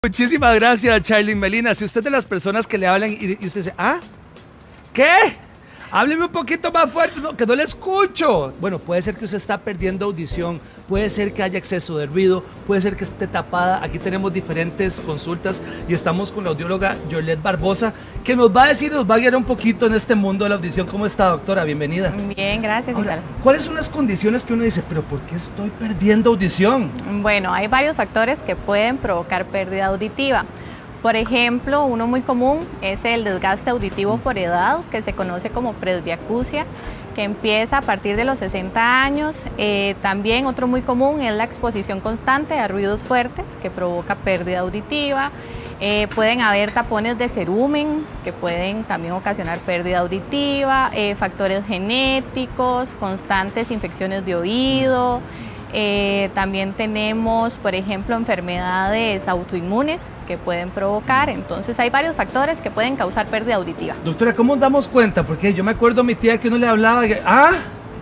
Muchísimas gracias, Charly Melina. Si usted es de las personas que le hablan y usted dice, ¿ah? ¿Qué? Hábleme un poquito más fuerte, no, que no le escucho. Bueno, puede ser que usted está perdiendo audición, puede ser que haya exceso de ruido, puede ser que esté tapada. Aquí tenemos diferentes consultas y estamos con la audióloga Yorlet Barbosa, que nos va a decir, nos va a guiar un poquito en este mundo de la audición. ¿Cómo está, doctora? Bienvenida. Bien, gracias. Ahora, ¿cuáles son las condiciones que uno dice, pero por qué estoy perdiendo audición? Bueno, hay varios factores que pueden provocar pérdida auditiva. Por ejemplo, uno muy común es el desgaste auditivo por edad, que se conoce como presbiacusia, que empieza a partir de los 60 años. También otro muy común es la exposición constante a ruidos fuertes, que provoca pérdida auditiva. Pueden haber tapones de cerumen, que pueden también ocasionar pérdida auditiva, factores genéticos, constantes infecciones de oído. También tenemos, por ejemplo, enfermedades autoinmunes que pueden provocar. Entonces hay varios factores que pueden causar pérdida auditiva. Doctora, ¿cómo nos damos cuenta? Porque yo me acuerdo a mi tía que uno le hablaba,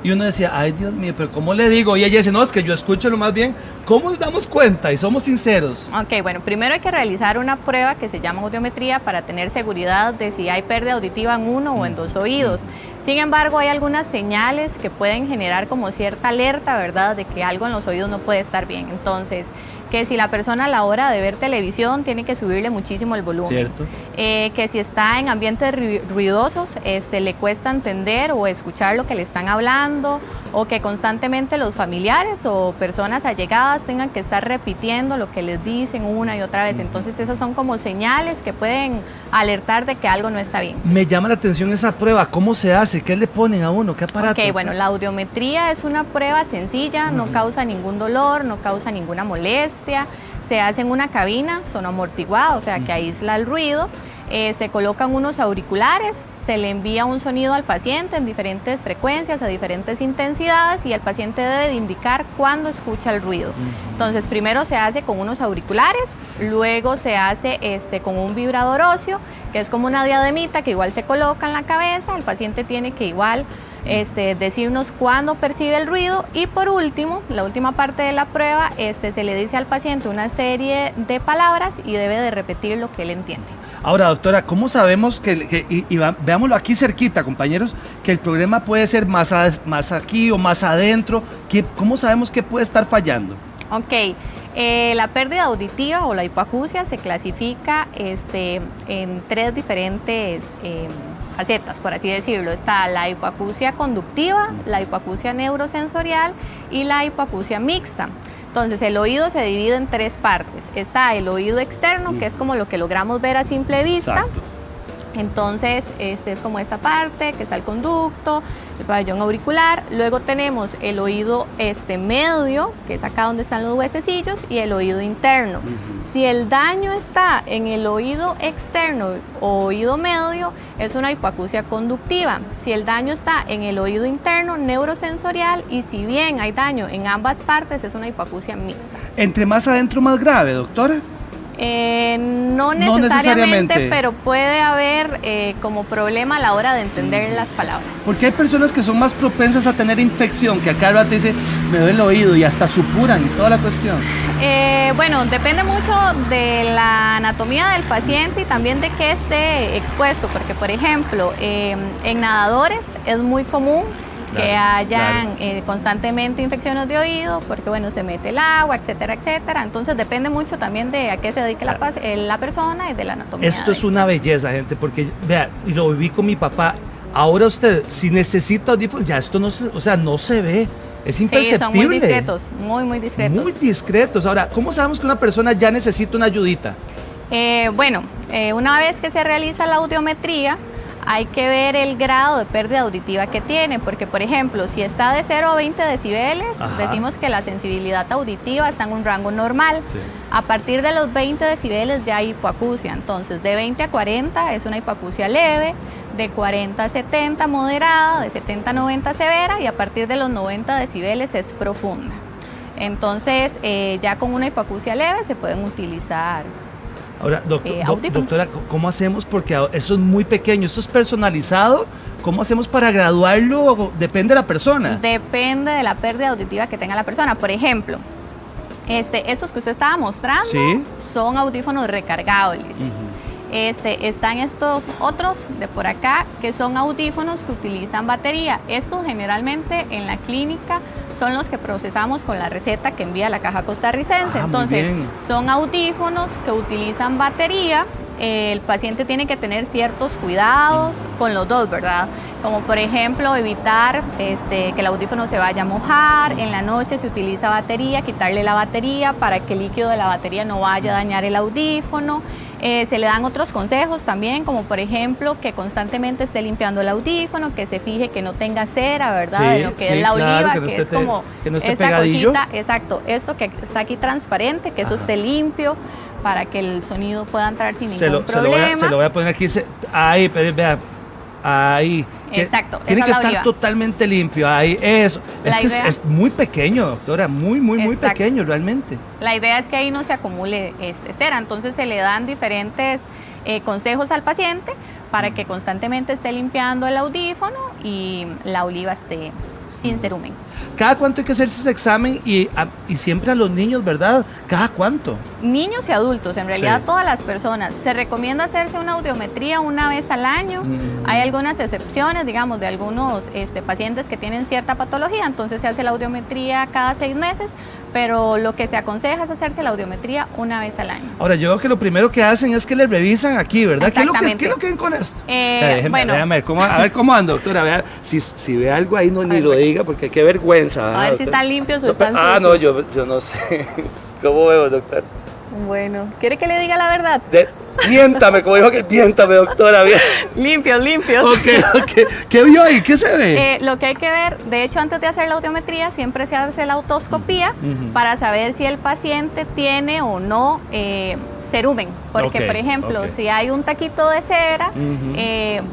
y uno decía, ay Dios mío, pero ¿cómo le digo? Y ella dice, no, es que yo escucho lo más bien. ¿Cómo nos damos cuenta? Y somos sinceros. Ok, bueno, primero hay que realizar una prueba que se llama audiometría para tener seguridad de si hay pérdida auditiva en uno o en dos oídos. Sin embargo, hay algunas señales que pueden generar como cierta alerta, ¿verdad?, de que algo en los oídos no puede estar bien. Entonces, que si la persona a la hora de ver televisión tiene que subirle muchísimo el volumen. Cierto. Que si está en ambientes ruidosos, le cuesta entender o escuchar lo que le están hablando, o que constantemente los familiares o personas allegadas tengan que estar repitiendo lo que les dicen una y otra vez. Entonces esas son como señales que pueden alertar de que algo no está bien. Me llama la atención esa prueba, ¿cómo se hace? ¿Qué le ponen a uno? ¿Qué aparato? Ok, bueno, la audiometría es una prueba sencilla, no causa ningún dolor, no causa ninguna molestia. Se hace en una cabina sonoamortiguada, o sea que aísla el ruido. Se colocan unos auriculares, se le envía un sonido al paciente en diferentes frecuencias, a diferentes intensidades, y el paciente debe de indicar cuándo escucha el ruido. Entonces, primero se hace con unos auriculares, luego se hace con un vibrador óseo, que es como una diademita que igual se coloca en la cabeza. El paciente tiene que igual decirnos cuándo percibe el ruido, y por último, la última parte de la prueba, se le dice al paciente una serie de palabras y debe de repetir lo que él entiende. Ahora, doctora, ¿cómo sabemos veámoslo aquí cerquita, compañeros, que el problema puede ser más aquí o más adentro? ¿Cómo sabemos que puede estar fallando? Ok, la pérdida auditiva o la hipoacusia se clasifica en tres diferentes facetas, por así decirlo. Está la hipoacusia conductiva, la hipoacusia neurosensorial y la hipoacusia mixta. Entonces, el oído se divide en tres partes. Está el oído externo, que es como lo que logramos ver a simple vista. Exacto. Entonces, es como esta parte, que está el conducto, el pabellón auricular. Luego tenemos el oído medio, que es acá donde están los huesecillos, y el oído interno. Si el daño está en el oído externo o oído medio, es una hipoacusia conductiva. Si el daño está en el oído interno, neurosensorial, y si bien hay daño en ambas partes, es una hipoacusia mixta. ¿Entre más adentro, más grave, doctora? No necesariamente, pero puede haber como problema a la hora de entender las palabras. Porque hay personas que son más propensas a tener infección, que acá rato dice, me duele el oído, y hasta supuran y toda la cuestión. Bueno, depende mucho de la anatomía del paciente y también de que esté expuesto, porque por ejemplo, en nadadores es muy común que hayan constantemente infecciones de oído, porque bueno, se mete el agua, etcétera, etcétera. Entonces depende mucho también de a qué se dedique la persona y de la anatomía. Esto es una belleza, gente, porque vea, y lo viví con mi papá. Ahora usted, si necesita audífonos, ya esto no se ve. Es imperceptible. Sí, son muy discretos, muy discretos. Muy discretos. Ahora, ¿cómo sabemos que una persona ya necesita una ayudita? Una vez que se realiza la audiometría, hay que ver el grado de pérdida auditiva que tiene, porque por ejemplo, si está de 0 a 20 decibeles, decimos que la sensibilidad auditiva está en un rango normal. Sí. A partir de los 20 decibeles ya hay hipoacusia. Entonces, de 20 a 40 es una hipoacusia leve, de 40 a 70 moderada, de 70 a 90 severa, y a partir de los 90 decibeles es profunda. Entonces, ya con una hipoacusia leve se pueden utilizar Ahora, doctora, ¿cómo hacemos? Porque eso es muy pequeño, esto es personalizado. ¿Cómo hacemos para graduarlo? Depende de la persona. Depende de la pérdida auditiva que tenga la persona. Por ejemplo, Esos que usted estaba mostrando Sí. son audífonos recargables. Están estos otros de por acá que son audífonos que utilizan batería. Estos generalmente en la clínica son los que procesamos con la receta que envía la Caja Costarricense. Muy Entonces, bien. son audífonos que utilizan batería. El paciente tiene que tener ciertos cuidados con los dos, ¿verdad? Como por ejemplo evitar que el audífono se vaya a mojar. En la noche se utiliza batería, quitarle la batería para que el líquido de la batería no vaya a dañar el audífono. Se le dan otros consejos también, como por ejemplo que constantemente esté limpiando el audífono, que se fije que no tenga cera, ¿verdad? Sí, De lo que sí, es la claro, oliva, que no que esté es como que no esté esta pegadillo. cosita, exacto, esto que está aquí transparente, que eso esté limpio para que el sonido pueda entrar sin ningún problema. Se lo voy a poner aquí. Ahí, pero vea. Ahí. Exacto, Tiene esa que es la estar oliva. totalmente limpio. Ahí, eso. La Es que idea- es muy pequeño, doctora. Muy Exacto. pequeño realmente. La idea es que ahí no se acumule cera, entonces se le dan diferentes consejos al paciente para que constantemente esté limpiando el audífono y la oliva esté sin cerumen. ¿Cada cuánto hay que hacerse ese examen? Y siempre a los niños, ¿verdad? ¿Cada cuánto? Niños y adultos, en realidad Sí. todas las personas. Se recomienda hacerse una audiometría una vez al año. Hay algunas excepciones, digamos, de algunos pacientes que tienen cierta patología, entonces se hace la audiometría cada 6 meses, pero lo que se aconseja es hacerse la audiometría una vez al año. Ahora, yo veo que lo primero que hacen es que le revisan aquí, ¿verdad? ¿Qué es Exactamente. lo que ven con esto? Bueno. Déjame ver a ver cómo anda, doctora. Vea, si ve algo ahí, no ni lo diga, porque qué vergüenza. A ¿verdad, ver si doctora? están limpios o No, están no, sucios. yo no sé. ¿Cómo veo, doctor? Bueno, ¿quiere que le diga la verdad? Miéntame, como dijo que miéntame, doctora. Limpios, limpios. Ok. ¿Qué vio ahí? ¿Qué se ve? Lo que hay que ver, de hecho, antes de hacer la audiometría, siempre se hace la autoscopía para saber si el paciente tiene o no cerumen. Porque, Ok, por ejemplo, ok. si hay un taquito de cera,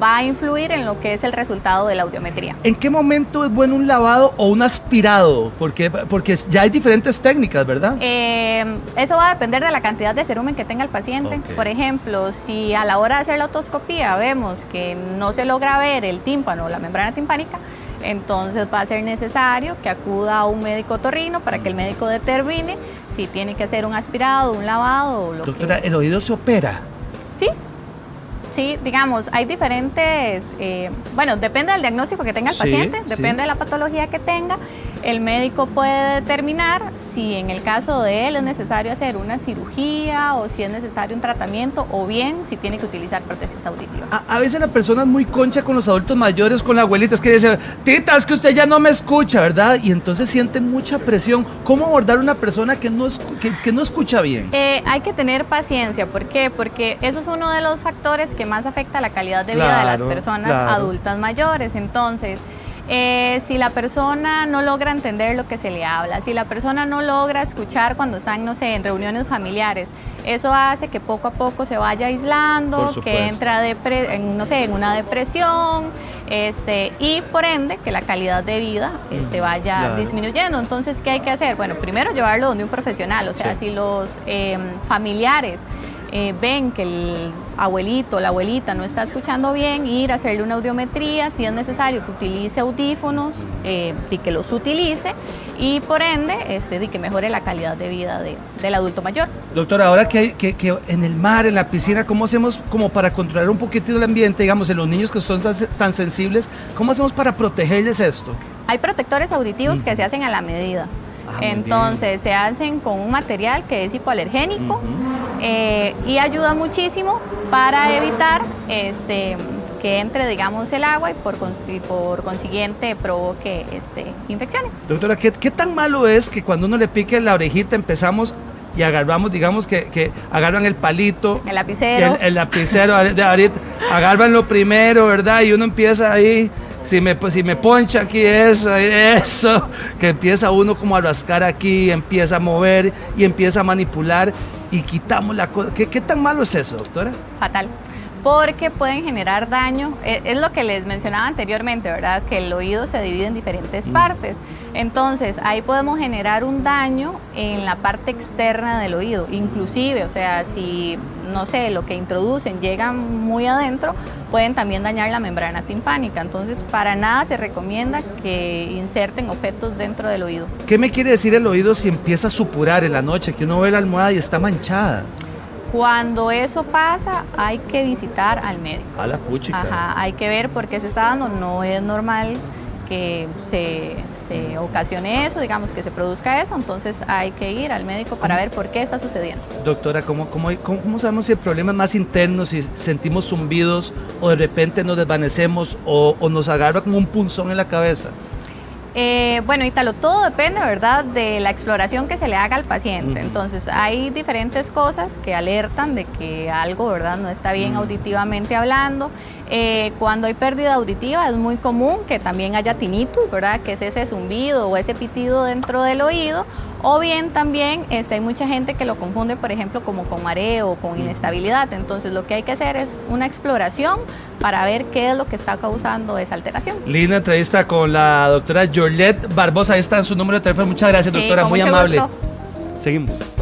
va a influir en lo que es el resultado de la audiometría. ¿En qué momento es bueno un lavado o un aspirado? Porque ya hay diferentes técnicas, ¿verdad? Eso va a depender de la cantidad de cerumen que tenga el paciente. Ok. Por ejemplo, si a la hora de hacer la autoscopía vemos que no se logra ver el tímpano o la membrana timpánica, entonces va a ser necesario que acuda a un médico otorrino para que el médico determine si tiene que hacer un aspirado, un lavado o lo Doctora, que... ¿el oído se opera? Sí, digamos, hay diferentes, bueno, depende del diagnóstico que tenga el Sí, paciente, sí. depende de la patología que tenga, el médico puede determinar si en el caso de él es necesario hacer una cirugía o si es necesario un tratamiento o bien si tiene que utilizar prótesis auditiva. A veces la persona es muy concha con los adultos mayores, con la abuelita, es que dice, tita, es que usted ya no me escucha, ¿verdad? Y entonces sienten mucha presión. ¿Cómo abordar a una persona que no escucha bien? Hay que tener paciencia, ¿por qué? Porque eso es uno de los factores que más afecta la calidad de vida de las Claro, personas claro. adultas mayores. Entonces, si la persona no logra entender lo que se le habla, si la persona no logra escuchar cuando están, no sé, en reuniones familiares, eso hace que poco a poco se vaya aislando, Por supuesto. que entra en una depresión, y por ende que la calidad de vida vaya Claro. disminuyendo. Entonces, ¿qué hay que hacer? Bueno, primero llevarlo donde un profesional, o sea, Sí. si los familiares ven que el abuelito o la abuelita no está escuchando bien, ir a hacerle una audiometría, si es necesario que utilice audífonos, y que los utilice y por ende y que mejore la calidad de vida del adulto mayor. Doctora, ahora que en el mar, en la piscina, ¿cómo hacemos como para controlar un poquito el ambiente, digamos, en los niños que son tan sensibles? ¿Cómo hacemos para protegerles esto? Hay protectores auditivos que se hacen a la medida. muy Entonces se hacen con un material que es hipoalergénico y ayuda muchísimo para evitar que entre, digamos, el agua y por consiguiente provoque infecciones. Doctora, ¿qué tan malo es que cuando uno le pique la orejita empezamos y agarramos, digamos que agarran el palito, El lapicero. el lapicero de ahorita, agarran lo primero, ¿verdad? Y uno empieza ahí, si me poncha aquí eso, que empieza uno como a rascar aquí, empieza a mover y empieza a manipular y quitamos la cosa. ¿Qué tan malo es eso, doctora? Fatal. porque pueden generar daño. Es lo que les mencionaba anteriormente, ¿verdad? Que el oído se divide en diferentes partes. Entonces, ahí podemos generar un daño en la parte externa del oído, inclusive, o sea, si, no sé, lo que introducen llega muy adentro, pueden también dañar la membrana timpánica. Entonces, para nada se recomienda que inserten objetos dentro del oído. ¿Qué me quiere decir el oído si empieza a supurar en la noche, que uno ve la almohada y está manchada? Cuando eso pasa, hay que visitar al médico. A la puchica. Ajá, hay que ver por qué se está dando. No es normal que se ocasione eso, digamos, que se produzca eso, entonces hay que ir al médico para ver por qué está sucediendo. Doctora, ¿cómo sabemos si el problema es más interno, si sentimos zumbidos o de repente nos desvanecemos o nos agarra como un punzón en la cabeza? Bueno, Ítalo, todo depende, ¿verdad?, de la exploración que se le haga al paciente. Entonces, hay diferentes cosas que alertan de que algo, ¿verdad?, no está bien auditivamente hablando. Cuando hay pérdida auditiva es muy común que también haya tinnitus, ¿verdad?, que es ese zumbido o ese pitido dentro del oído. O bien también hay mucha gente que lo confunde, por ejemplo, como con mareo o con inestabilidad. Entonces, lo que hay que hacer es una exploración para ver qué es lo que está causando esa alteración. Linda entrevista con la doctora Jorlet Barbosa. Ahí está en su número de teléfono. Muchas gracias, doctora, muy amable. Gusto. Seguimos.